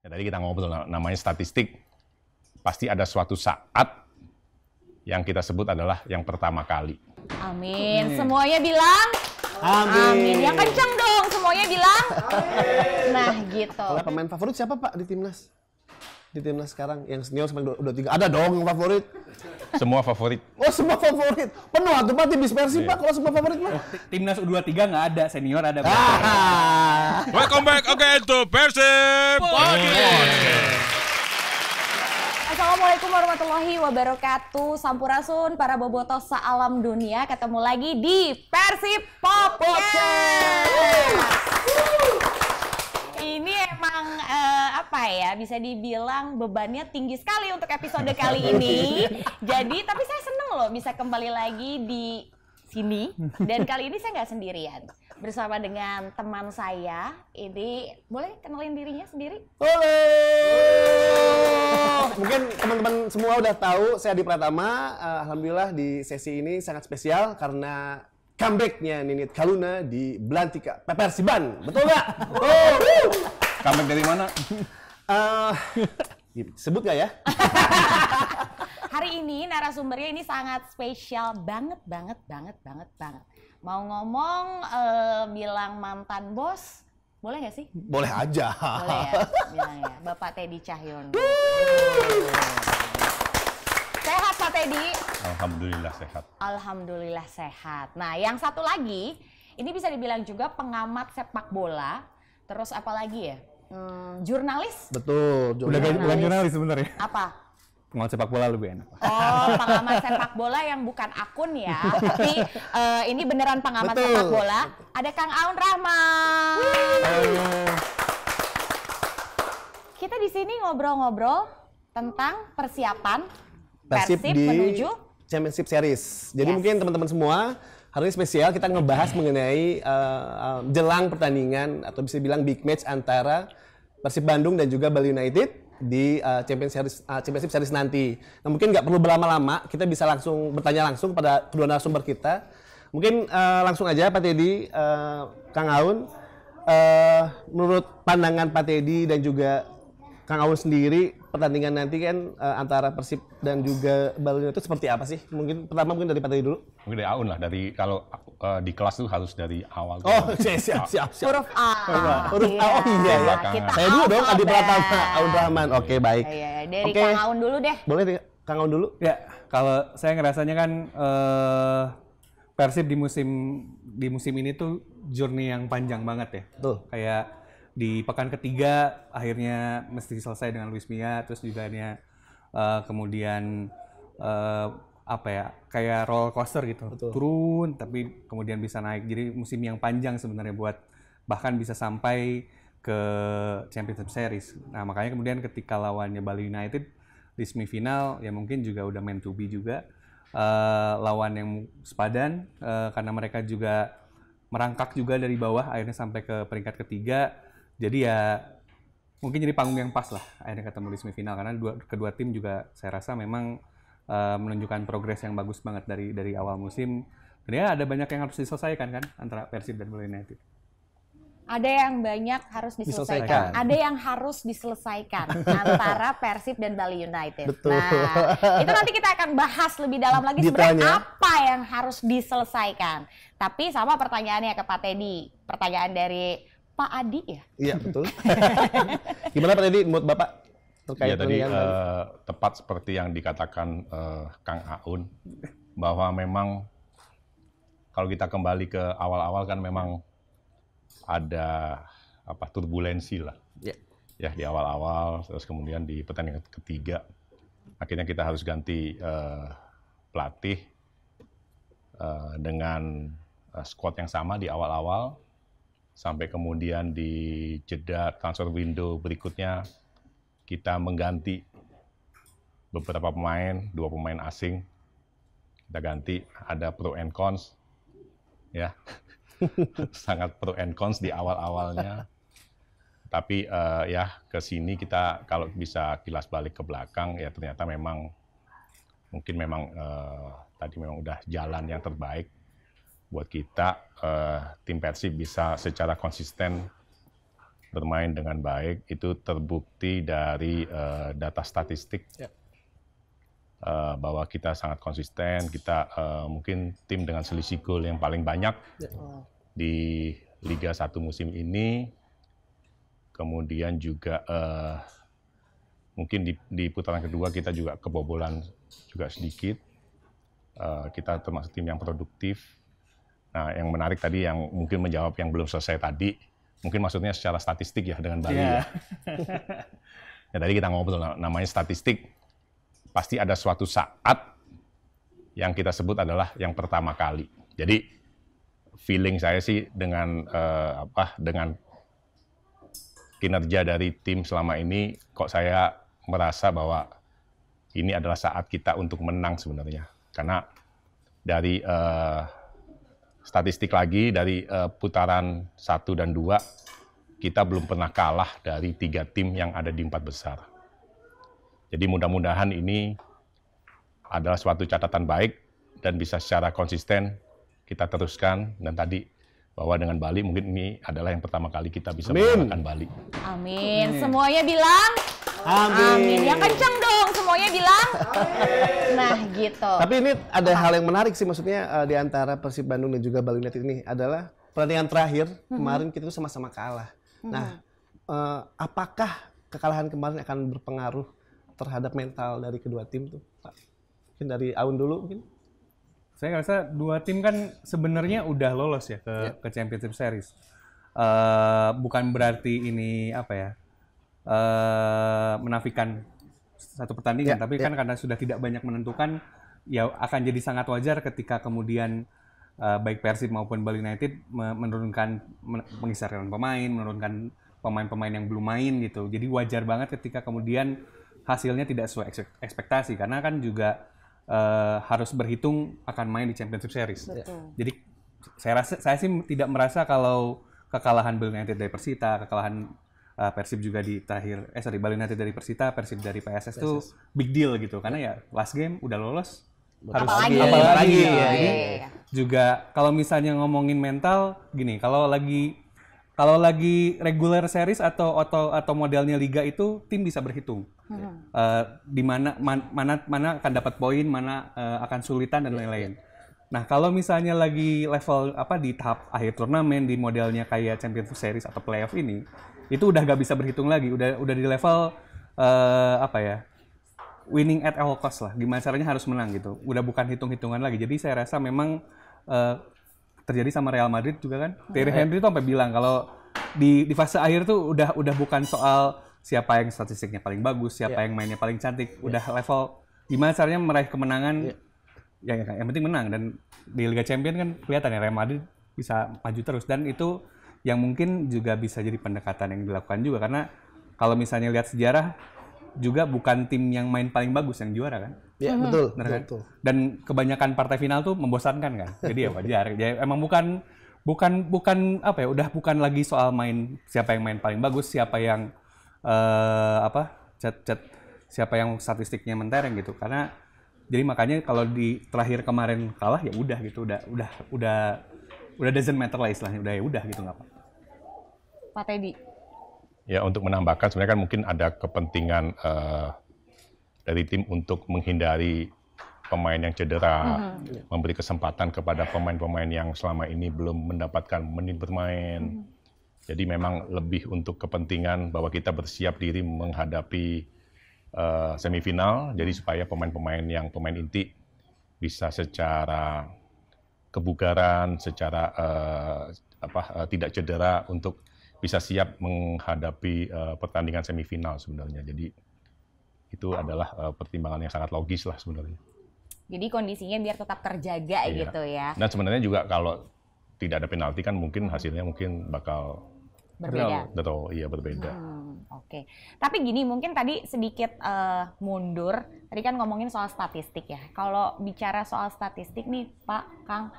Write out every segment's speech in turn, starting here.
Ya, tadi kita ngobrol namanya statistik, pasti ada suatu saat yang kita sebut adalah yang pertama kali. Amin. Semuanya bilang Amin. amin. Yang kencang dong, semuanya bilang amin. Nah gitu. Kalau pemain favorit siapa Pak di timnas? Di timnas sekarang yang senior sampai udah 3. Ada dong yang favorit. Semua favorit. Oh semua favorit. Penuh tuh Pak tim Persib Pak kalau semua favorit Pak. Timnas U23 nggak ada, senior ada. Welcome back again to Persib Podcast. Assalamualaikum warahmatullahi wabarakatuh. Sampurasun para bobotos se-alam dunia. Ketemu lagi di Persib Podcast. Ini emang apa ya, bisa dibilang bebannya tinggi sekali untuk episode kali ini. Jadi, tapi saya seneng loh bisa kembali lagi di sini. Dan kali ini saya nggak sendirian. Bersama dengan teman saya. Ini, boleh kenalin dirinya sendiri? Halo. Mungkin teman-teman semua udah tahu saya Adi Pratama. Alhamdulillah di sesi ini sangat spesial karena comeback-nya Ninit Kaluna di Belantika Persiban. Betul nggak? Oh. Comeback dari mana? Sebut nggak ya? Hari ini narasumbernya ini sangat spesial banget. Mau ngomong bilang mantan bos, boleh nggak sih? Boleh aja. Boleh ya, bilang ya. Bapak Teddy Cahyono. Sehat Pak Teddy? Alhamdulillah sehat. Alhamdulillah sehat. Nah, yang satu lagi, ini bisa dibilang juga pengamat sepak bola. Terus apa lagi ya? Jurnalis? Betul. Bukan jurnalis sebenarnya. Apa? Pengamat sepak bola lebih enak. Oh, pengamat sepak bola yang bukan akun ya, tapi ini beneran pengamat Betul. sepak bola. Ada Kang Aun Rahman. Kita di sini ngobrol-ngobrol tentang persiapan Persib di menuju Championship Series. Jadi Yes. mungkin teman-teman semua hari ini spesial kita ngebahas mengenai jelang pertandingan atau bisa bilang big match antara Persib Bandung dan juga Bali United di Championship Series nanti. Nah, mungkin nggak perlu berlama-lama, kita bisa langsung bertanya langsung pada kedua narasumber kita. Mungkin langsung aja Pak Teddy, Kang Aun, menurut pandangan Pak Teddy dan juga Kang Aun sendiri, pertandingan nanti kan antara Persib dan juga Bali United itu seperti apa sih? Mungkin pertama mungkin dari Pak Teddy dulu. Mungkin dari Aun lah, dari kalau di kelas tuh harus dari awal. Oh, siap. huruf A. Huruf A, oh iya ya. Kita Saya dulu dong, Adi alfabet. Pratama, Aun Rahman. Oke, baik. Iya, dari Oke. Kang Aun dulu deh. Boleh Kang Aun dulu? Ya, kalau saya ngerasanya kan Persib di musim ini tuh journey yang panjang banget ya. Betul. Kayak di pekan ketiga akhirnya mesti selesai dengan Luis Mia, terus juga akhirnya kemudian apa ya, kayak roller coaster gitu. Betul. Turun tapi kemudian bisa naik. Jadi musim yang panjang sebenarnya buat bahkan bisa sampai ke Championship Series. Nah, makanya kemudian ketika lawannya Bali United di semifinal ya mungkin juga udah meant to be juga. Lawan yang sepadan karena mereka juga merangkak juga dari bawah akhirnya sampai ke peringkat ketiga. Jadi ya mungkin jadi panggung yang pas lah akhirnya ketemu di semifinal karena kedua tim juga saya rasa memang menunjukkan progres yang bagus banget dari awal musim. Dan ya ada banyak yang harus diselesaikan kan antara Persib dan Bali United. Ada yang banyak harus diselesaikan. Diselesaikan. Ada yang harus diselesaikan antara Persib dan Bali United. Betul. Nah, itu nanti kita akan bahas lebih dalam lagi Ditanya. sebenarnya apa yang harus diselesaikan. Tapi sama pertanyaannya ke Pak Teddy. Pertanyaan dari Pak Adi ya? Iya, betul. Gimana Pak Teddy menurut Bapak terkait Ya tadi pertandingan tadi? tepat seperti yang dikatakan Kang Aun, bahwa memang kalau kita kembali ke awal-awal kan memang ada turbulensi lah. Ya. Ya di awal-awal, terus kemudian di pertandingan ketiga akhirnya kita harus ganti pelatih dengan squad yang sama di awal-awal, sampai kemudian di jeda transfer window berikutnya kita mengganti beberapa pemain, 2 pemain asing kita ganti, ada pro and cons ya. Sangat pro and cons di awal-awalnya. Tapi ya ke sini kita kalau bisa kilas balik ke belakang ya ternyata memang mungkin memang tadi memang udah jalan yang terbaik buat kita, tim Persib bisa secara konsisten bermain dengan baik. Itu terbukti dari data statistik bahwa kita sangat konsisten. Kita mungkin tim dengan selisih gol yang paling banyak di Liga 1 musim ini. Kemudian juga mungkin di putaran kedua kita juga kebobolan juga sedikit. Kita termasuk tim yang produktif. Nah, yang menarik tadi yang mungkin menjawab yang belum selesai tadi, mungkin maksudnya secara statistik ya dengan Bali ya. Ya tadi kita ngobrol namanya statistik, pasti ada suatu saat yang kita sebut adalah yang pertama kali. Jadi feeling saya sih dengan dengan kinerja dari tim selama ini, kok saya merasa bahwa ini adalah saat kita untuk menang sebenarnya. Karena dari statistik lagi, dari putaran 1 dan 2, kita belum pernah kalah dari 3 tim yang ada di 4 besar. Jadi mudah-mudahan ini adalah suatu catatan baik dan bisa secara konsisten kita teruskan. Dan tadi bahwa dengan Bali mungkin ini adalah yang pertama kali kita bisa mengalahkan Bali. Amin. Semuanya bilang Amin. Yang kencang dong, semuanya bilang. Nah, gitu. Tapi ini ada hal yang menarik sih, maksudnya di antara Persib Bandung dan juga Bali United ini adalah pertandingan terakhir kemarin kita tuh sama-sama kalah. Nah, apakah kekalahan kemarin akan berpengaruh terhadap mental dari kedua tim tuh, Pak? Mungkin dari Aun dulu mungkin. Saya rasa dua tim kan sebenarnya udah lolos ya ke Championship Series. Bukan berarti ini menafikan satu pertandingan, tapi kan karena sudah tidak banyak menentukan, ya akan jadi sangat wajar ketika kemudian baik Persib maupun Bali United mengisarkan pemain, menurunkan pemain-pemain yang belum main gitu. Jadi wajar banget ketika kemudian hasilnya tidak sesuai ekspektasi, karena kan juga harus berhitung akan main di Championship Series. Jadi saya sih tidak merasa kalau kekalahan Bali United dari Persita, kekalahan Persib juga di terakhir, Bali United dari Persita, Persib dari PSS itu big deal gitu, karena ya last game udah lolos, harus apalagi ya. Jadi juga kalau misalnya ngomongin mental gini, kalau lagi regular series atau modelnya liga itu tim bisa berhitung di mana akan dapat poin, mana akan sulitan dan lain-lain. Nah, kalau misalnya lagi level di tahap akhir turnamen di modelnya kayak Championship Series atau playoff ini, itu udah gak bisa berhitung lagi, udah di level winning at all cost lah, gimana caranya harus menang gitu, udah bukan hitung-hitungan lagi. Jadi saya rasa memang terjadi sama Real Madrid juga kan, Thierry Henry tuh sampai bilang kalau di fase akhir tuh udah bukan soal siapa yang statistiknya paling bagus, siapa yang mainnya paling cantik, udah level gimana caranya meraih kemenangan. Yang penting menang, dan di Liga Champions kan kelihatan ya Real Madrid bisa maju terus, dan itu yang mungkin juga bisa jadi pendekatan yang dilakukan juga, karena kalau misalnya lihat sejarah juga bukan tim yang main paling bagus yang juara kan. Iya, betul. Dan kebanyakan partai final tuh membosankan kan. Jadi ya wajar. Jadi emang bukan udah bukan lagi soal main siapa yang main paling bagus, siapa yang siapa yang statistiknya mentereng gitu. Karena jadi makanya kalau di terakhir kemarin kalah ya udah gitu, udah doesn't matter lah istilahnya, udah gitu nggak apa. Pak Teddy. Ya, untuk menambahkan sebenarnya kan mungkin ada kepentingan dari tim untuk menghindari pemain yang cedera, memberi kesempatan kepada pemain-pemain yang selama ini belum mendapatkan menit bermain. Jadi memang lebih untuk kepentingan bahwa kita bersiap diri menghadapi semifinal, jadi supaya pemain-pemain yang pemain inti bisa secara kebugaran, secara tidak cedera untuk bisa siap menghadapi pertandingan semifinal sebenarnya. Jadi itu adalah pertimbangan yang sangat logis lah sebenarnya. Jadi kondisinya biar tetap terjaga gitu ya. Dan sebenarnya juga kalau tidak ada penalti kan mungkin hasilnya mungkin bakal berbeda. Betul, iya berbeda. Oke. Tapi gini, mungkin tadi sedikit mundur. Tadi kan ngomongin soal statistik ya. Kalau bicara soal statistik nih, Pak, Kang,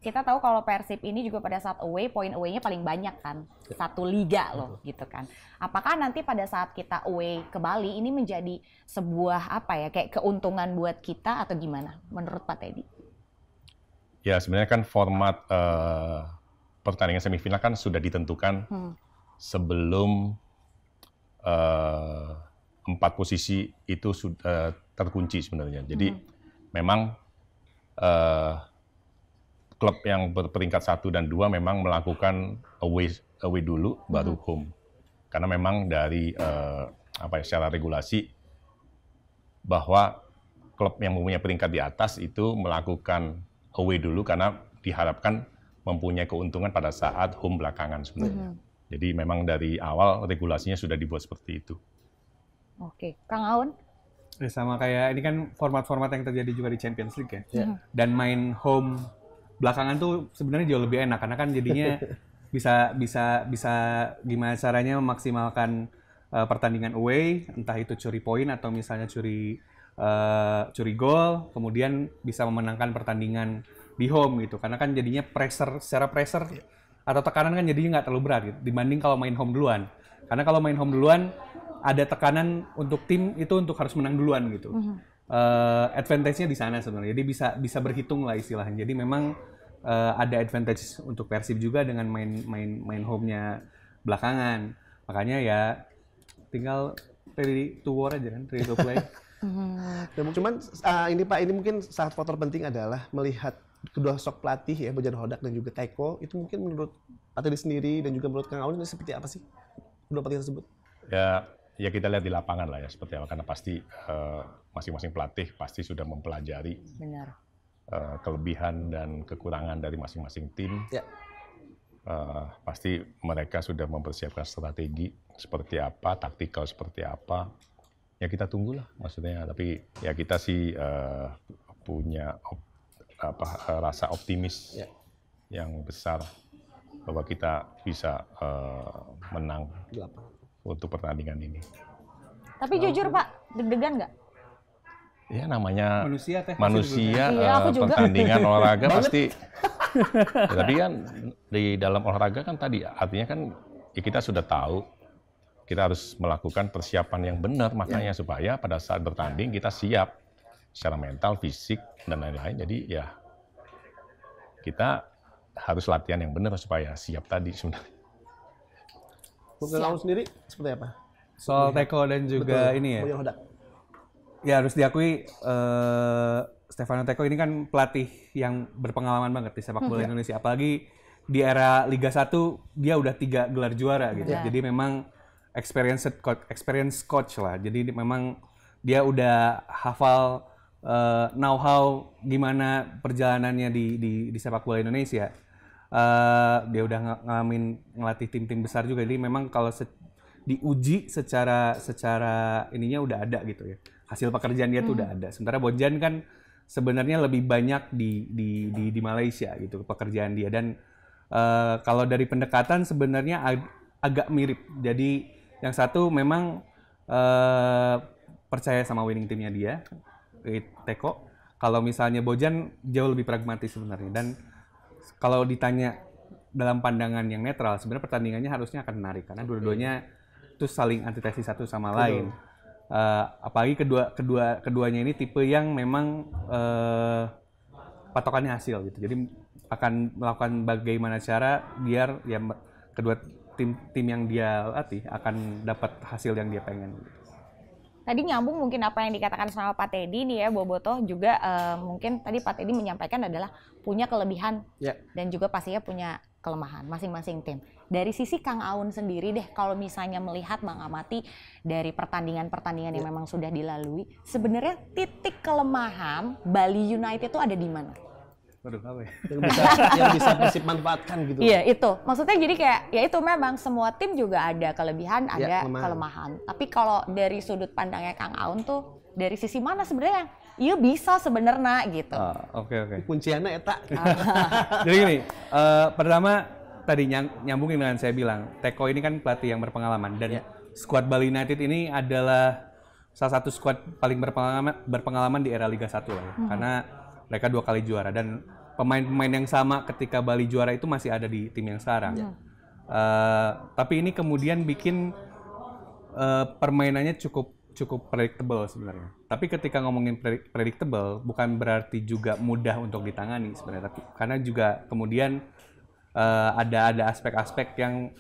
kita tahu kalau Persib ini juga pada saat away, poin away-nya paling banyak kan. Satu liga loh, gitu kan. Apakah nanti pada saat kita away ke Bali, ini menjadi sebuah kayak keuntungan buat kita atau gimana? Menurut Pak Teddy? Ya, sebenarnya kan format pertandingan semifinal kan sudah ditentukan sebelum 4 posisi itu sudah terkunci sebenarnya. Jadi memang klub yang berperingkat 1 dan 2 memang melakukan away dulu baru home. Karena memang dari secara regulasi bahwa klub yang mempunyai peringkat di atas itu melakukan away dulu karena diharapkan mempunyai keuntungan pada saat home belakangan sebenarnya. Jadi memang dari awal regulasinya sudah dibuat seperti itu. Oke, Kang Aun? Ya, sama kayak ini kan format-format yang terjadi juga di Champions League ya. Dan main home belakangan tuh sebenarnya jauh lebih enak karena kan jadinya bisa gimana caranya memaksimalkan pertandingan away, entah itu curi poin atau misalnya curi gol, kemudian bisa memenangkan pertandingan di home gitu. Karena kan jadinya secara pressure atau tekanan kan jadinya nggak terlalu berat gitu, dibanding kalau main home duluan. Karena kalau main home duluan ada tekanan untuk tim itu untuk harus menang duluan gitu. Advantage-nya di sana sebenarnya. Jadi bisa berhitung lah istilahnya. Jadi memang ada advantage untuk Persib juga dengan main home-nya belakangan. Makanya ya tinggal ready to war aja kan, ready to play. Cuman ini Pak, ini mungkin salah faktor penting adalah melihat kedua sosok pelatih ya, Bojan Hodak dan juga Teko, itu mungkin menurut Pak Teddy sendiri dan juga menurut Kang Aun ini seperti apa sih kedua pelatih tersebut? Ya kita lihat di lapangan lah ya seperti apa, karena pasti masing-masing pelatih pasti sudah mempelajari kelebihan dan kekurangan dari masing-masing tim. Ya. Pasti mereka sudah mempersiapkan strategi seperti apa, taktikal seperti apa. Ya kita tunggulah maksudnya, tapi ya kita sih punya rasa optimis yang besar bahwa kita bisa menang untuk pertandingan ini. Tapi jujur Pak, deg-degan nggak? Ya namanya manusia pertandingan olahraga pasti. Ya, tapi kan di dalam olahraga kan tadi artinya kan ya kita sudah tahu kita harus melakukan persiapan yang benar, makanya supaya pada saat bertanding kita siap secara mental, fisik dan lain-lain. Jadi ya kita harus latihan yang benar supaya siap tadi sebenarnya. Untuk Kang Aun sendiri seperti apa? Soal Teko dan juga ini ya. Bojan Hodak. Ya harus diakui Stefano Teko ini kan pelatih yang berpengalaman banget di sepak bola Indonesia. Apalagi di era Liga 1 dia udah 3 gelar juara gitu. Jadi memang experience coach lah. Jadi memang dia udah hafal know-how gimana perjalanannya di sepak bola Indonesia. Dia udah ngelatih tim-tim besar juga. Jadi memang kalau diuji secara ininya udah ada gitu ya. Hasil pekerjaan dia tuh udah ada. Sementara Bojan kan sebenarnya lebih banyak di Malaysia gitu pekerjaan dia. Dan kalau dari pendekatan sebenarnya agak mirip. Jadi yang satu memang percaya sama winning timnya dia, Teko. Kalau misalnya Bojan jauh lebih pragmatis sebenarnya. Dan kalau ditanya dalam pandangan yang netral, sebenarnya pertandingannya harusnya akan menarik karena dua-duanya itu saling antitesis satu sama lain. Apalagi keduanya ini tipe yang memang patokannya hasil gitu. Jadi akan melakukan bagaimana cara biar ya kedua tim yang dia latih akan dapat hasil yang dia pengen. Tadi nyambung mungkin apa yang dikatakan sama Pak Teddy nih ya, Bobotoh juga mungkin tadi Pak Teddy menyampaikan adalah punya kelebihan dan juga pastinya punya kelemahan masing-masing tim. Dari sisi Kang Aun sendiri deh, kalau misalnya melihat mengamati dari pertandingan-pertandingan yang memang sudah dilalui, sebenarnya titik kelemahan Bali United itu ada di mana? Waduh, apa ya? Yang bisa Persib manfaatkan gitu. Iya, itu. Maksudnya jadi kayak, ya itu memang semua tim juga ada kelebihan, ada kelemahan. Tapi kalau dari sudut pandangnya Kang Aun tuh, dari sisi mana sebenarnya iya bisa sebenarnya gitu. Oke. Kunciannya eta. Jadi gini, pertama tadi nyambungin dengan saya bilang, Teko ini kan pelatih yang berpengalaman. Dan skuad Bali United ini adalah salah satu skuad paling berpengalaman di era Liga 1 lah ya. Karena mereka 2 kali juara dan pemain-pemain yang sama ketika Bali juara itu masih ada di tim yang sekarang. Tapi ini kemudian bikin permainannya cukup predictable sebenarnya. Tapi ketika ngomongin predictable bukan berarti juga mudah untuk ditangani sebenarnya. Tapi karena juga kemudian ada aspek-aspek yang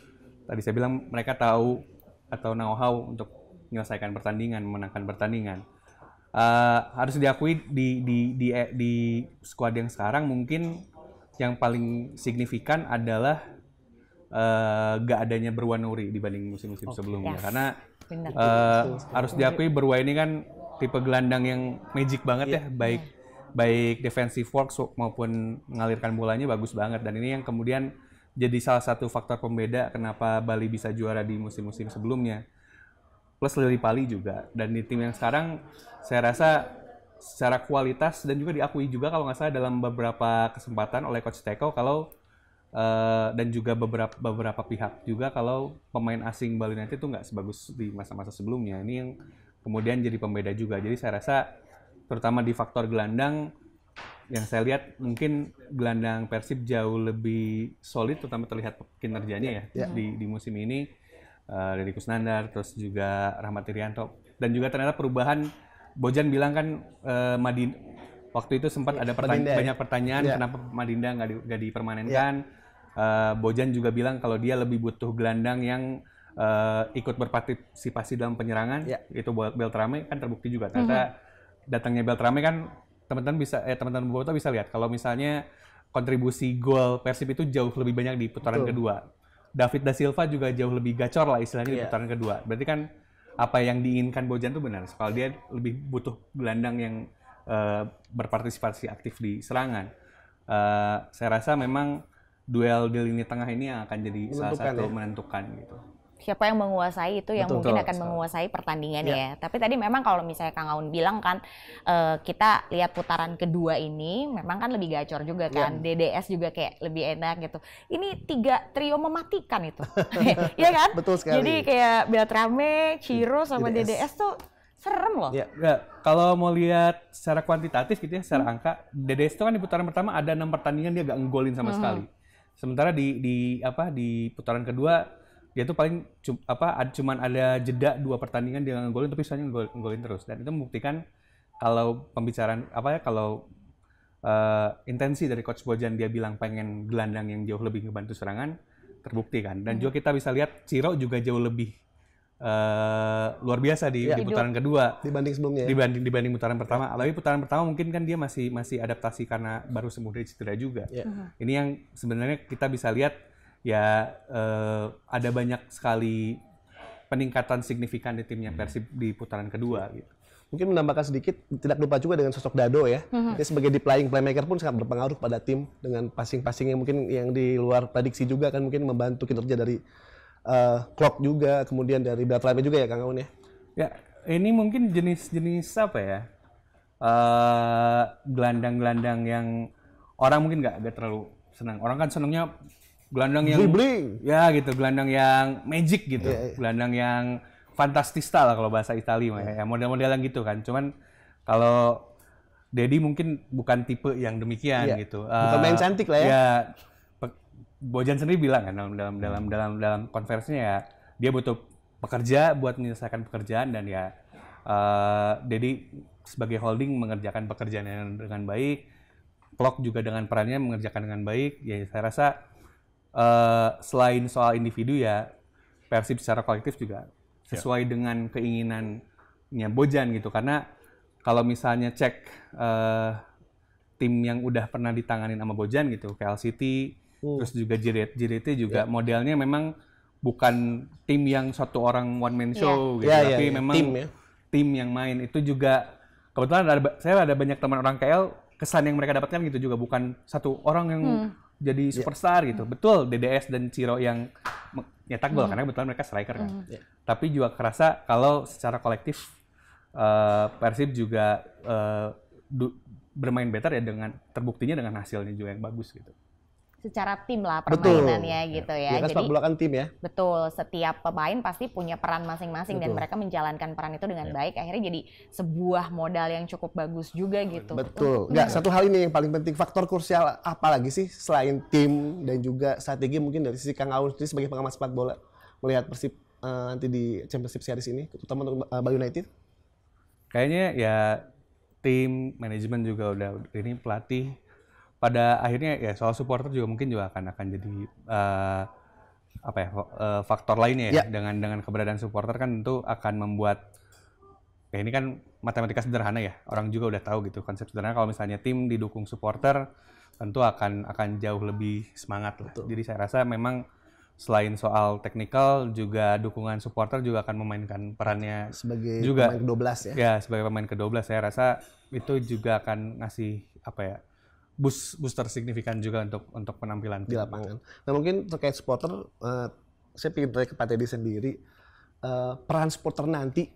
tadi saya bilang mereka tahu atau know-how untuk menyelesaikan pertandingan, memenangkan pertandingan. Harus diakui di skuad yang sekarang mungkin yang paling signifikan adalah gak adanya Berwa Nuri dibanding musim-musim sebelumnya. Karena harus diakui Berwa ini kan tipe gelandang yang magic banget ya, baik defensive work maupun mengalirkan bolanya bagus banget, dan ini yang kemudian jadi salah satu faktor pembeda kenapa Bali bisa juara di musim-musim sebelumnya. Plus Lili Pali juga, dan di tim yang sekarang saya rasa secara kualitas dan juga diakui juga kalau nggak salah dalam beberapa kesempatan oleh Coach Teko kalau dan juga beberapa pihak juga kalau pemain asing Bali United itu nggak sebagus di masa-masa sebelumnya. Ini yang kemudian jadi pembeda juga. Jadi saya rasa terutama di faktor gelandang yang saya lihat mungkin gelandang Persib jauh lebih solid, terutama terlihat kinerjanya ya di musim ini. Dari Kusnandar, terus juga Rahmat Irianto, dan juga ternyata perubahan. Bojan bilang kan waktu itu sempat ada banyak pertanyaan kenapa Madinda nggak dipermanenkan. Bojan juga bilang kalau dia lebih butuh gelandang yang ikut berpartisipasi dalam penyerangan. Itu buat Beltrame kan terbukti juga. Ternyata datangnya Beltrame kan teman-teman Boboto bisa lihat kalau misalnya kontribusi gol Persib itu jauh lebih banyak di putaran kedua. David Da Silva juga jauh lebih gacor lah istilahnya di putaran kedua. Berarti kan apa yang diinginkan Bojan itu benar. Kalau dia lebih butuh gelandang yang berpartisipasi aktif di serangan. Saya rasa memang duel di lini tengah ini yang akan jadi salah satu menentukan gitu. Siapa yang menguasai itu yang mungkin akan menguasai pertandingan ya. Tapi tadi memang kalau misalnya Kang Aun bilang kan kita lihat putaran kedua ini memang kan lebih gacor juga kan. DDS juga kayak lebih enak gitu. Ini 3 trio mematikan itu. Iya kan? Betul sekali. Jadi kayak Beltrame, Ciro sama DDS tuh serem loh. Kalau mau lihat secara kuantitatif gitu ya, secara angka, DDS itu kan di putaran pertama ada 6 pertandingan dia gak nggolin sama sekali. Sementara di putaran kedua dia tuh paling cuman ada jeda 2 pertandingan dia ngegolin, tapi sisanya ngegolin terus, dan itu membuktikan kalau intensi dari Coach Bojan dia bilang pengen gelandang yang jauh lebih ngebantu serangan terbukti kan, dan juga kita bisa lihat Ciro juga jauh lebih luar biasa di putaran kedua dibanding sebelumnya dibanding putaran pertama. Tapi putaran pertama mungkin kan dia masih adaptasi karena baru sembuh dari cedera juga. Ini yang sebenarnya kita bisa lihat ya ada banyak sekali peningkatan signifikan di timnya Persib di putaran kedua gitu. Mungkin menambahkan sedikit, tidak lupa juga dengan sosok Dado ya. Dia sebagai playmaker pun sangat berpengaruh pada tim dengan passing-passing yang mungkin yang di luar prediksi juga kan, mungkin membantu kinerja dari Klopp juga, kemudian dari Beltrame juga ya Kang Aun ya. Ya, ini mungkin jenis-jenis apa ya? Gelandang-gelandang yang orang mungkin nggak terlalu senang. Orang kan senangnya gelandang yang dribbling. Ya gitu, gelandang yang magic gitu. Gelandang yang fantastista lah kalau bahasa Italia ya, model-model yang gitu kan. Cuman kalau Dedi mungkin bukan tipe yang demikian gitu. Bukan main cantik lah ya. Ya, Bojan sendiri bilang kan dalam konversinya ya, dia butuh pekerja buat menyelesaikan pekerjaan, dan ya Dedi sebagai holding mengerjakan pekerjaan dengan baik. Klok juga dengan perannya mengerjakan dengan baik. Ya saya rasa selain soal individu ya, Persib secara kolektif juga sesuai dengan keinginannya Bojan gitu. Karena kalau misalnya cek tim yang udah pernah ditanganin sama Bojan gitu, kayak City, terus juga JDT juga modelnya memang bukan tim yang satu orang one man show gitu, tapi memang tim yang main. Itu juga kebetulan saya ada banyak teman orang KL, kesan yang mereka dapatkan gitu juga, bukan satu orang yang jadi superstar gitu. Betul, DDS dan Ciro yang nyetak gol karena kebetulan mereka striker kan. Tapi juga kerasa kalau secara kolektif Persib juga bermain better ya, dengan terbuktinya dengan hasilnya juga yang bagus gitu. Secara tim lah permainannya gitu ya. Kan sepak bola kan tim ya. Betul, setiap pemain pasti punya peran masing-masing dan mereka menjalankan peran itu dengan baik, akhirnya jadi sebuah modal yang cukup bagus juga gitu. Betul. Nggak, satu hal ini yang paling penting, faktor krusial apa lagi sih selain tim dan juga strategi, mungkin dari sisi Kang Aun sendiri sebagai pengamat sepak bola melihat Persib nanti di Championship Series ini, terutama untuk Bali United? Kayaknya ya tim, manajemen juga udah ini, pelatih. Pada akhirnya ya soal supporter juga mungkin juga akan jadi faktor lainnya ya. Ya. Dengan keberadaan supporter kan tentu akan membuat ya ini kan matematika sederhana ya. Orang juga udah tahu gitu konsep sederhana kalau misalnya tim didukung supporter tentu akan jauh lebih semangat lah. Jadi saya rasa memang selain soal teknikal juga dukungan supporter juga akan memainkan perannya Sebagai juga pemain ke-12 ya. Ya, sebagai pemain ke-12 saya rasa itu juga akan ngasih booster signifikan juga untuk penampilan Di tim. lapangan. Nah mungkin terkait supporter, saya ingin tanya ke Pak Teddy sendiri, peran supporter nanti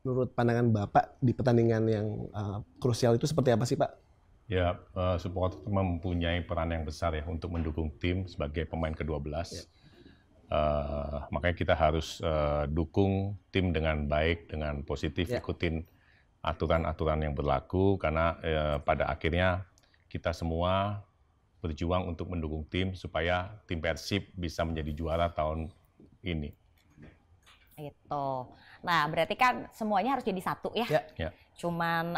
menurut pandangan Bapak di pertandingan yang krusial itu seperti apa sih Pak? Ya, supporter mempunyai peran yang besar ya untuk mendukung tim sebagai pemain ke-12. Makanya kita harus dukung tim dengan baik, dengan positif, ikutin aturan-aturan yang berlaku karena pada akhirnya kita semua berjuang untuk mendukung tim supaya tim Persib bisa menjadi juara tahun ini. Itu. Nah, berarti kan semuanya harus jadi satu ya. Ya. Cuman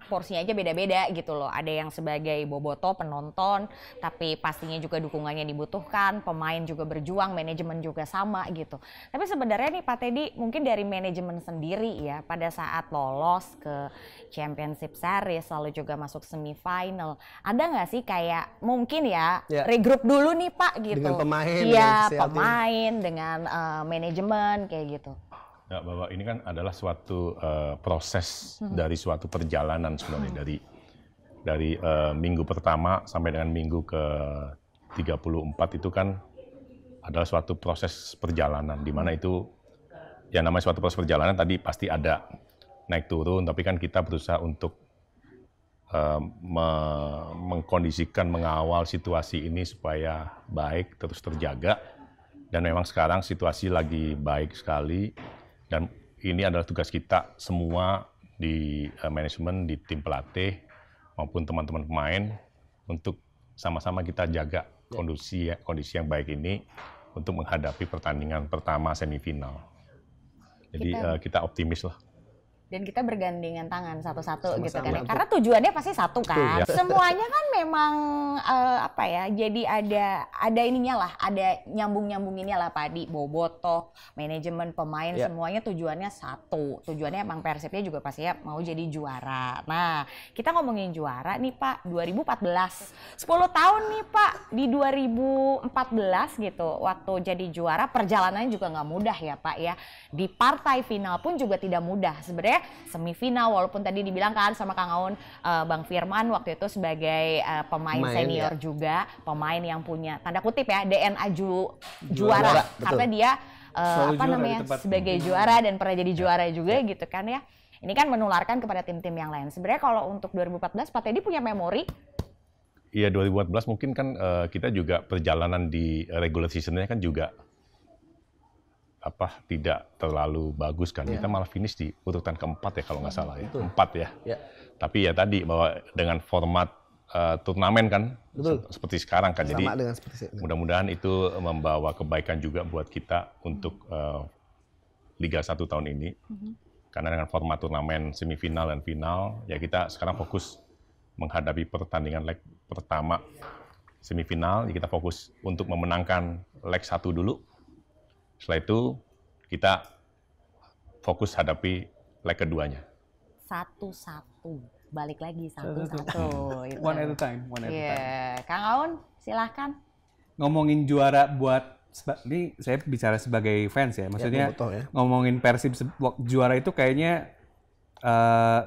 porsinya aja beda-beda gitu loh. Ada yang sebagai boboto penonton, tapi pastinya juga dukungannya dibutuhkan, pemain juga berjuang, manajemen juga sama gitu. Tapi sebenarnya nih Pak Teddy, mungkin dari manajemen sendiri ya, pada saat lolos ke Championship Series, lalu juga masuk semifinal, ada nggak sih kayak mungkin ya regroup dulu nih Pak gitu. Dengan pemain. Iya, dari dengan manajemen kayak gitu. Ya, bahwa ini kan adalah suatu proses dari suatu perjalanan sebenarnya dari minggu pertama sampai dengan minggu ke 34 itu kan adalah suatu proses perjalanan di mana itu ya namanya suatu proses perjalanan tadi pasti ada naik turun tapi kan kita berusaha untuk mengkondisikan mengawal situasi ini supaya baik terus terjaga dan memang sekarang situasi lagi baik sekali. Dan ini adalah tugas kita semua di manajemen, di tim pelatih, maupun teman-teman pemain untuk sama-sama kita jaga kondisi yang baik ini untuk menghadapi pertandingan pertama semifinal. Jadi kita optimis lah. Dan kita bergandengan tangan satu-satu gitu kan. Sama-sama. Karena tujuannya pasti satu kan. Betul, ya. Semuanya kan memang jadi ada ininya lah, ada nyambung-nyambunginnya lah Pak Di, bobotoh, manajemen, pemain semuanya tujuannya satu. Tujuannya emang Persibnya juga pasti ya mau jadi juara. Nah, kita ngomongin juara nih Pak, 2014. 10 tahun nih Pak di 2014 gitu. Waktu jadi juara perjalanannya juga nggak mudah ya Pak ya. Di partai final pun juga tidak mudah. Sebenarnya semifinal walaupun tadi dibilang kan sama Kang Aun, Bang Firman waktu itu sebagai pemain senior juga, pemain yang punya tanda kutip ya DNA juara karena dia sebagai juara dan pernah jadi juara juga gitu kan ya. Ini kan menularkan kepada tim-tim yang lain. Sebenarnya kalau untuk 2014 Pak Teddy punya memori? Iya 2014 mungkin kan kita juga perjalanan di regular season-nya kan juga tidak terlalu bagus kan. Kita malah finish di urutan keempat ya kalau nggak salah ya. 4 ya. Tapi ya tadi bahwa dengan format turnamen kan seperti sekarang kan. Jadi mudah-mudahan itu membawa kebaikan juga buat kita untuk Liga 1 tahun ini. Karena dengan format turnamen semifinal dan final ya kita sekarang fokus menghadapi pertandingan leg pertama semifinal. Ya kita fokus untuk memenangkan leg 1 dulu. Setelah itu kita fokus hadapi leg keduanya. Satu-satu, balik lagi satu-satu. One at a time. Kang Aun, silahkan. Ngomongin juara ini saya bicara sebagai fans ya, maksudnya ngomongin Persib juara itu kayaknya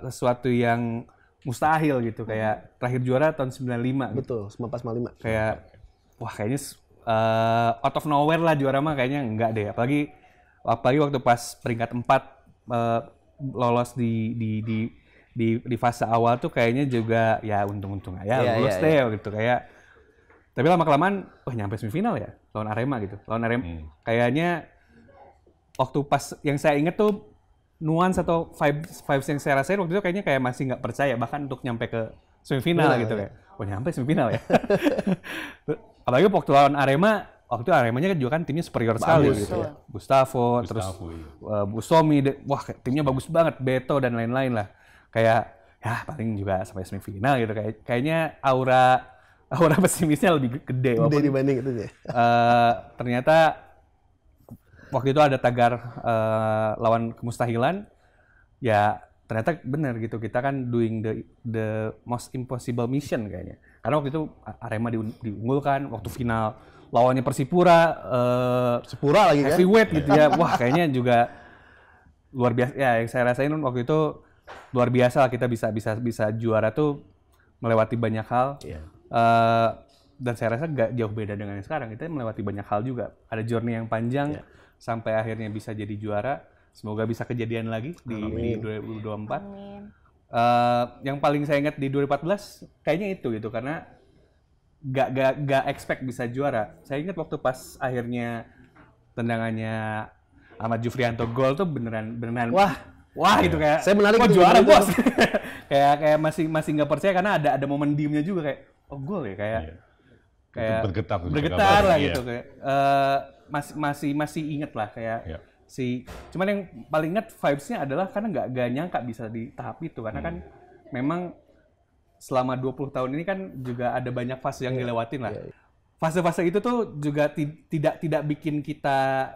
sesuatu yang mustahil gitu, kayak terakhir juara tahun 95. Betul, 1995. Kayak wah kayaknya out of nowhere lah juara mah kayaknya enggak deh. Apalagi waktu pas peringkat 4 lolos di fase awal tuh kayaknya juga ya untung-untung aja lolos deh gitu kayak. Tapi lama-kelamaan nyampe semifinal ya lawan Arema gitu. Lawan Arema kayaknya waktu pas yang saya inget tuh nuance atau vibes yang saya rasain waktu itu kayaknya kayak masih nggak percaya bahkan untuk nyampe ke semifinal gitu kayak. Nyampe semifinal ya. Apalagi waktu lawan Arema, waktu itu Aremanya kan juga kan timnya superior sekali gitu ya. Gustavo terus Busomi, wah timnya bagus banget, Beto dan lain-lain lah. Kayak ya paling juga sampai semifinal gitu. Kayaknya aura aura pesimisnya lebih gede. Gede dibanding itu ya. Ternyata waktu itu ada tagar lawan kemustahilan, ya ternyata benar gitu, kita kan doing the most impossible mission kayaknya. Karena waktu itu Arema diunggulkan, waktu final lawannya Persipura, Sepura lagi kan? heavyweight gitu ya. Wah kayaknya juga luar biasa. Ya yang saya rasain waktu itu luar biasa lah, kita bisa juara tuh melewati banyak hal. Dan saya rasa nggak jauh beda dengan yang sekarang, kita melewati banyak hal juga. Ada journey yang panjang sampai akhirnya bisa jadi juara. Semoga bisa kejadian lagi di 2024. Amin. Yang paling saya ingat di 2014 kayaknya itu gitu, karena nggak expect bisa juara. Saya ingat waktu pas akhirnya tendangannya Ahmad Jufrianto gol tuh beneran wah gitu kayak Saya menarik kok itu juara itu. bos. kayak masih nggak percaya karena ada momen diemnya juga kayak gol ya kayak bergetar lah gitu kayak masih inget lah kayak cuman yang paling inget vibes-nya adalah karena nggak nyangka bisa di tahap itu, karena kan memang selama 20 tahun ini kan juga ada banyak fase yang dilewatin lah. Fase-fase itu tuh juga tidak bikin kita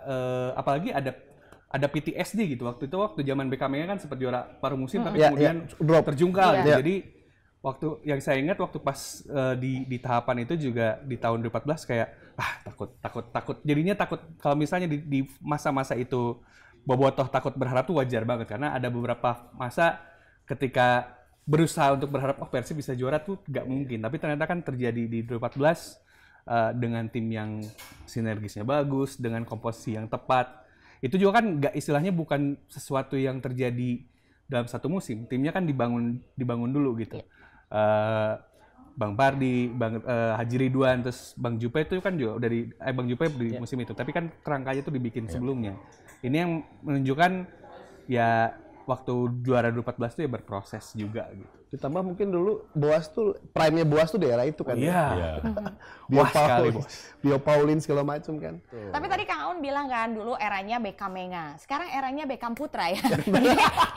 apalagi ada PTSD gitu. Waktu zaman Beckham kan sempat juara paruh musim tapi kemudian terjungkal gitu. Jadi waktu yang saya ingat waktu pas di tahapan itu juga di tahun 2014 kayak takut. Jadinya takut kalau misalnya di masa-masa itu bobotoh takut berharap tuh wajar banget, karena ada beberapa masa ketika berusaha untuk berharap Persib bisa juara tuh nggak mungkin. Tapi ternyata kan terjadi di 2014 dengan tim yang sinergisnya bagus, dengan komposisi yang tepat. Itu juga kan istilahnya bukan sesuatu yang terjadi dalam satu musim. Timnya kan dibangun dulu gitu. Bang Pardi, Haji Ridwan, terus Bang Jupe itu kan juga dari Bang Jupe di musim itu. Tapi kan kerangkanya itu dibikin sebelumnya. Ini yang menunjukkan ya waktu juara 2014 itu ya berproses juga gitu. Ditambah mungkin dulu Boas tuh, prime-nya Boas tuh daerah itu kan. Iya. Wah sekali Bos. Bio Paulin segala macam kan. Tapi tadi Kang Aun bilang kan dulu eranya Beckham-Menga. Sekarang eranya Beckham Putra ya.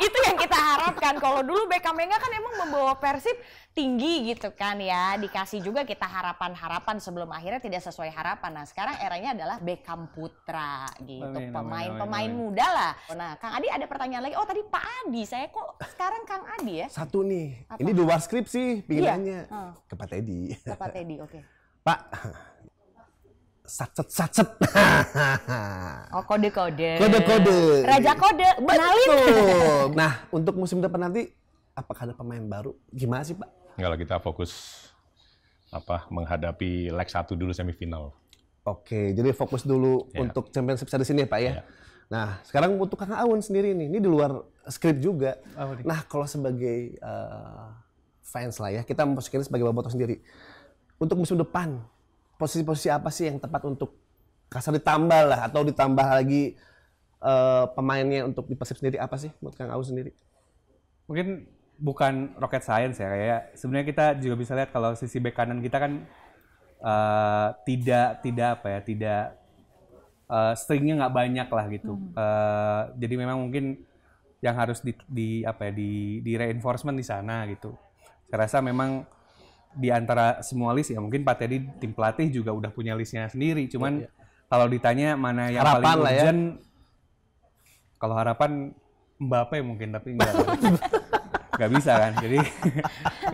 Itu yang kita harapkan. Kalau dulu Beckham-Menga kan emang membawa Persib tinggi gitu kan ya. Dikasih juga kita harapan-harapan sebelum akhirnya tidak sesuai harapan. Nah sekarang eranya adalah Beckham Putra gitu. Pemain muda lah. Nah Kang Adi ada pertanyaan lagi. Oh tadi Pak Adi. Saya kok sekarang Kang Adi ya? Satu nih. Apa? Ini di luar skrip sih pinginannya. Ke Pak Teddy. Ke Pak Teddy, oke. Pak, satset. Oh kode-kode. Kode-kode. Raja kode, benalin. Betul. Nah, untuk musim depan nanti, apakah ada pemain baru? Gimana sih Pak? Enggak lah, kita fokus menghadapi leg 1 dulu semifinal. Oke, jadi fokus dulu untuk Championship Series ini Pak ya. Nah, sekarang untuk Kang Aun sendiri nih, ini di luar skrip juga. Nah, kalau sebagai fans lah ya, kita memposisikan sebagai bobotoh sendiri. Untuk musim depan, posisi-posisi apa sih yang tepat untuk kasar ditambah lah, atau ditambah lagi pemainnya untuk di Persib sendiri apa sih menurut Kang Aun sendiri? Mungkin bukan rocket science ya, kayak sebenarnya kita juga bisa lihat kalau sisi bek kanan kita kan tidak stringnya nggak banyak lah gitu. Jadi memang mungkin yang harus di reinforcement di sana gitu. Saya rasa memang di antara semua list ya mungkin Pak Teddy tim pelatih juga udah punya listnya sendiri. Cuman kalau ditanya mana yang harapan paling urgent, kalau harapan Mbappe mungkin, tapi nggak bisa kan. Jadi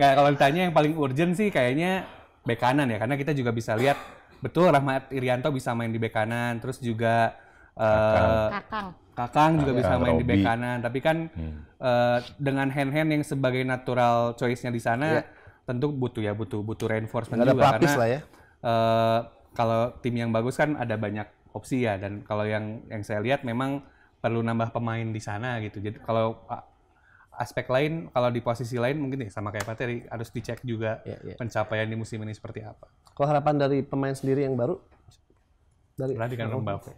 kalau ditanya yang paling urgent sih kayaknya bek kanan ya, karena kita juga bisa lihat betul Rahmat Irianto bisa main di bek kanan, terus juga Kakang juga bisa main di bek kanan, tapi kan dengan hand-hand yang sebagai natural choice-nya di sana tentu butuh reinforcement ada juga, pelapis karena lah ya. kalau tim yang bagus kan ada banyak opsi ya, dan kalau yang saya lihat memang perlu nambah pemain di sana gitu. Jadi kalau aspek lain, kalau di posisi lain mungkin sama kayak Pak Teddy harus dicek juga pencapaian di musim ini seperti apa. Kalau harapan dari pemain sendiri yang baru? Berarti kan Mbappe.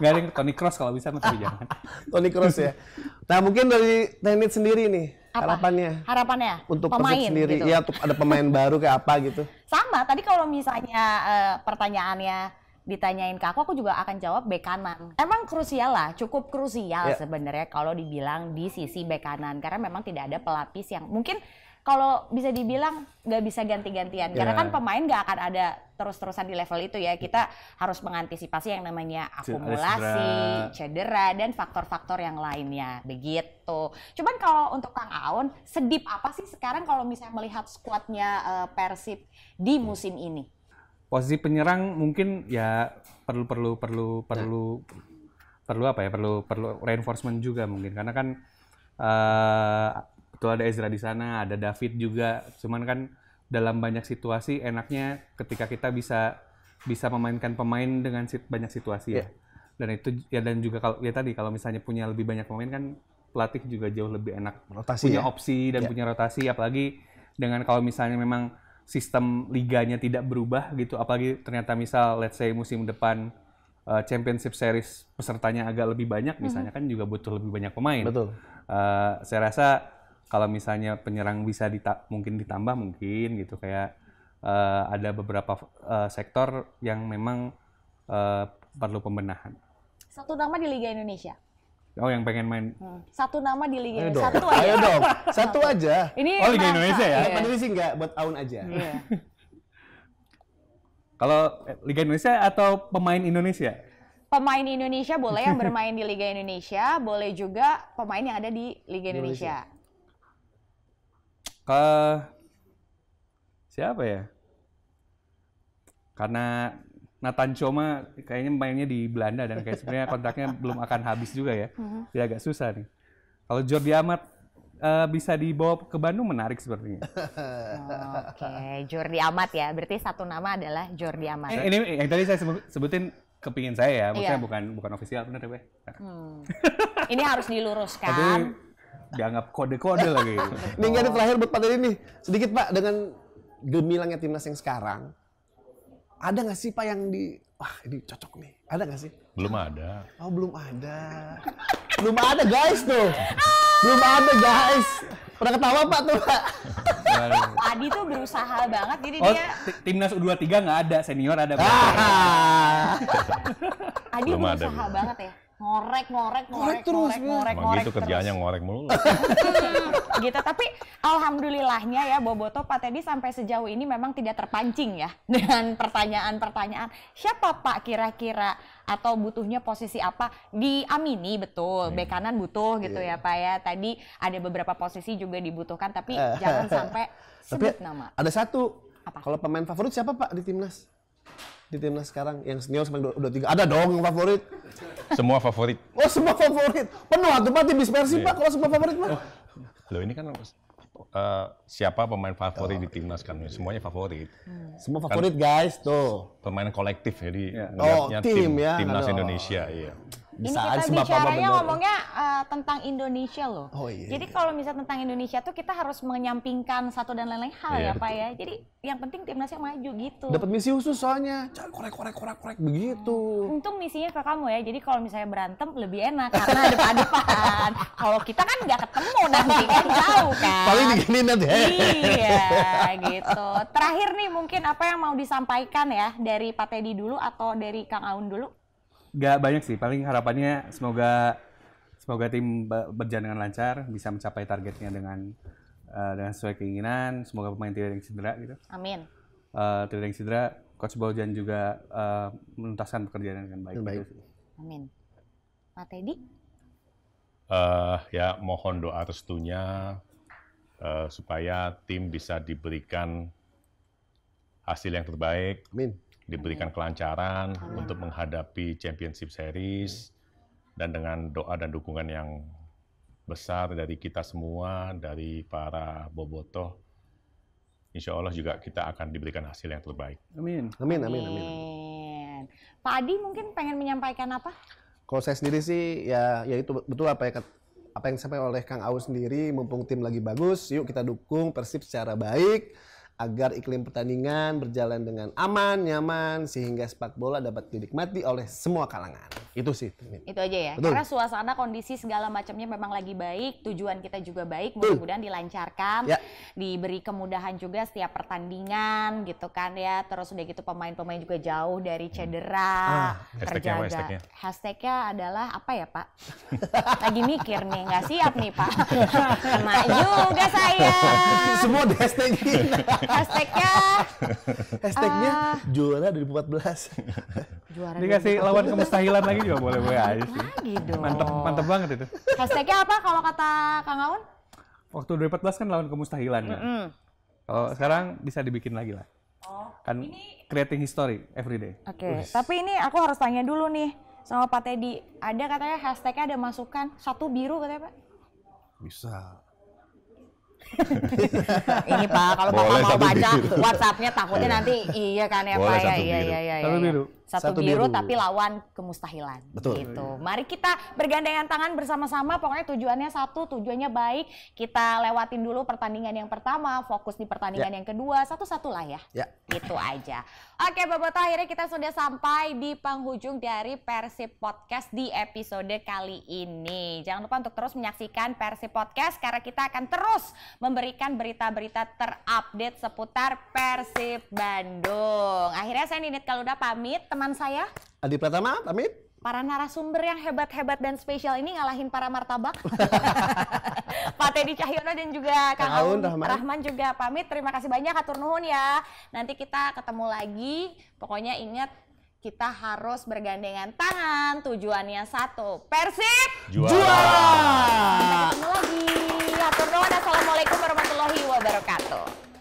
Nggak ada yang Toni Kroos kalau bisa, tapi jangan. Toni Kroos ya. Nah mungkin dari Tenit sendiri nih, harapannya untuk pemain Persib sendiri, gitu. ya untuk ada pemain baru kayak apa gitu. Sama, tadi kalau misalnya pertanyaannya ditanyain ke aku juga akan jawab bek kanan. Emang krusial lah, cukup krusial sebenarnya kalau dibilang di sisi bek kanan, karena memang tidak ada pelapis yang mungkin kalau bisa dibilang nggak bisa ganti-gantian. Karena kan pemain nggak akan ada terus-terusan di level itu ya. Kita harus mengantisipasi yang namanya akumulasi, cedera, dan faktor-faktor yang lainnya. Begitu. Cuman kalau untuk Kang Aun, sedip apa sih sekarang kalau misalnya melihat skuadnya Persib di musim ini? Posisi penyerang mungkin ya perlu reinforcement juga mungkin, karena kan betul ada Ezra di sana, ada David juga. Cuman kan dalam banyak situasi enaknya ketika kita bisa memainkan pemain dengan banyak situasi ya. Dan itu ya, dan juga kalau ya tadi kalau misalnya punya lebih banyak pemain kan pelatih juga jauh lebih enak Rotasi punya ya? opsi dan punya rotasi, apalagi dengan kalau misalnya memang sistem liganya tidak berubah gitu, apalagi ternyata misal let's say musim depan Championship Series pesertanya agak lebih banyak misalnya, kan juga butuh lebih banyak pemain. Betul. Saya rasa kalau misalnya penyerang bisa mungkin ditambah mungkin gitu, kayak ada beberapa sektor yang memang perlu pembenahan. Satu nama di Liga Indonesia. Oh, yang pengen main. Satu nama di Liga Ayo Indonesia. dong. Satu aja. Ayo dong. Satu aja. Ini Oh, Liga emang- Indonesia ya? Iya. Padahal sih enggak, buat Aun aja. Iya. Kalau Liga Indonesia atau pemain Indonesia? Pemain Indonesia boleh yang bermain di Liga Indonesia, boleh juga pemain yang ada di Liga Indonesia. Ke siapa ya? Karena Nathan Choma kayaknya mainnya di Belanda dan kayak sebenarnya kontraknya belum akan habis juga ya. Dia agak susah nih. Kalau Jordi Amat bisa dibawa ke Bandung, menarik sepertinya. Oke, Jordi Amat ya. Berarti satu nama adalah Jordi Amat. Ini yang tadi saya sebutin kepingin saya ya, maksudnya Iya. bukan ofisial, bener ya, Be? Ini harus Tapi diluruskan. dianggap kode-kode lagi. Ini nggak ada terakhir buat Pak Teddy nih. Sedikit Pak, dengan gemilangnya timnas yang sekarang, ada nggak sih Pak yang wah ini cocok nih? Ada nggak sih? Belum ada. Oh belum ada. Belum ada guys tuh. Belum ada guys. Pernah ketawa Pak tuh Pak. Adi tuh berusaha banget, jadi Oh, dia timnas U23 nggak ada, senior ada. Adi Belum ada, berusaha belum. banget ya. Ngorek terus, Emang gitu kerjaannya terus. ngorek mulu. Gitu, tapi alhamdulillahnya ya Boboto, Pak Teddy sampai sejauh ini memang tidak terpancing ya dengan pertanyaan-pertanyaan siapa Pak kira-kira atau butuhnya posisi apa. Diamini betul, bek kanan butuh gitu ya Pak ya. Tadi ada beberapa posisi juga dibutuhkan, tapi jangan sampai sebut nama. Ada satu. Apa? Kalau pemain favorit siapa Pak di timnas? Di timnas sekarang yang senior sampai udah 3. Ada dong yang favorit. Semua favorit. Oh semua favorit. Penuh tuh Pak tim dispersi Pak kalau semua favorit Pak. Loh ini kan siapa pemain favorit di timnas kan? Semuanya favorit. Semua favorit guys tuh. Pemain kolektif jadi Oh, ngeliatnya tim ya. timnas Aduh. Indonesia, iya. Ini Bisa kita aja sih, Bapak, bicaranya bener. ngomongnya tentang Indonesia loh. Oh, iya, Jadi iya. kalau misalnya tentang Indonesia tuh kita harus menyampingkan satu dan lain-lain hal Iya, ya Pak ya. Jadi yang penting timnasnya maju gitu. Dapat misi khusus soalnya. Jangan korek begitu. Untung misinya ke kamu ya. Jadi kalau misalnya berantem lebih enak karena depan-depan. Kalau kita kan nggak ketemu nanti kan jauh kan. Paling diginiin nanti. Iya gitu. Terakhir nih mungkin apa yang mau disampaikan ya dari Pak Teddy dulu atau dari Kang Aun dulu? Gak banyak sih, paling harapannya semoga tim berjalan dengan lancar, bisa mencapai targetnya dengan sesuai keinginan. Semoga pemain tidak ada yang cedera gitu. Amin. Tidak ada yang cedera, Coach Bojan juga menuntaskan pekerjaan dengan baik. Baik. Gitu. Amin. Pak Teddy? Ya mohon doa restunya supaya tim bisa diberikan hasil yang terbaik, Amin. diberikan kelancaran untuk menghadapi Championship Series, dan dengan doa dan dukungan yang besar dari kita semua, dari para bobotoh, insya Allah juga kita akan diberikan hasil yang terbaik. Amin. Amin. Pak Adi mungkin pengen menyampaikan apa? Kalau saya sendiri sih ya itu betul apa yang disampaikan oleh Kang Aun sendiri, mumpung tim lagi bagus, yuk kita dukung Persib secara baik agar iklim pertandingan berjalan dengan aman, nyaman, sehingga sepak bola dapat dinikmati oleh semua kalangan. Itu sih. Itu aja ya. Betul. Karena suasana, kondisi segala macamnya memang lagi baik, tujuan kita juga baik, mudah-mudahan dilancarkan, Ya. diberi kemudahan juga setiap pertandingan gitu kan ya. Terus udah gitu pemain-pemain juga jauh dari cedera, Hashtagnya apa terjaga. hashtagnya? Hashtagnya adalah apa ya Pak? Lagi mikir nih, nggak siap nih Pak. Kena juga saya. Semua di hashtagin. Hashtagnya Hashtagnya juara 2014. juara Dikasih lawan kemustahilan lagi juga boleh-boleh aja sih. lagi dong. Mantep banget itu. Hashtagnya apa kalau kata Kang Aun? Waktu 2014 kan lawan kemustahilan kan. Kalau sekarang bisa dibikin lagi lah. Kan creating history every day. Oke, tapi ini aku harus tanya dulu nih sama Pak Teddy. Ada katanya hashtagnya ada masukan, satu biru katanya Pak. Bisa. Ini Pak, kalau Bapak Boleh mau satu baca biru. WhatsApp-nya takutnya nanti iya kan ya Boleh Pak ya. satu Iya, biru. iya, iya, Satu iya. biru. Satu Satu biru biru. tapi lawan kemustahilan. Betul. Gitu. Mari kita bergandengan tangan bersama-sama. Pokoknya tujuannya satu, tujuannya baik. Kita lewatin dulu pertandingan yang pertama, fokus di pertandingan yang kedua, satu-satu lah ya. Ya. Itu aja. Oke, Boboto, akhirnya kita sudah sampai di penghujung dari Persib Podcast di episode kali ini. Jangan lupa untuk terus menyaksikan Persib Podcast karena kita akan terus memberikan berita-berita terupdate seputar Persib Bandung. Akhirnya saya Ninit Kaluda pamit, teman saya Adi Pratama, pamit. para narasumber yang hebat-hebat dan spesial ini ngalahin para martabak. Pak Teddy Cahyono dan juga Kang Aun Rahman juga pamit. Terima kasih banyak, hatur nuhun ya. Nanti kita ketemu lagi. Pokoknya ingat, kita harus bergandengan tangan. Tujuannya satu, Persib Juara. Sampai ketemu lagi. Hatur nuhun. Assalamualaikum warahmatullahi wabarakatuh.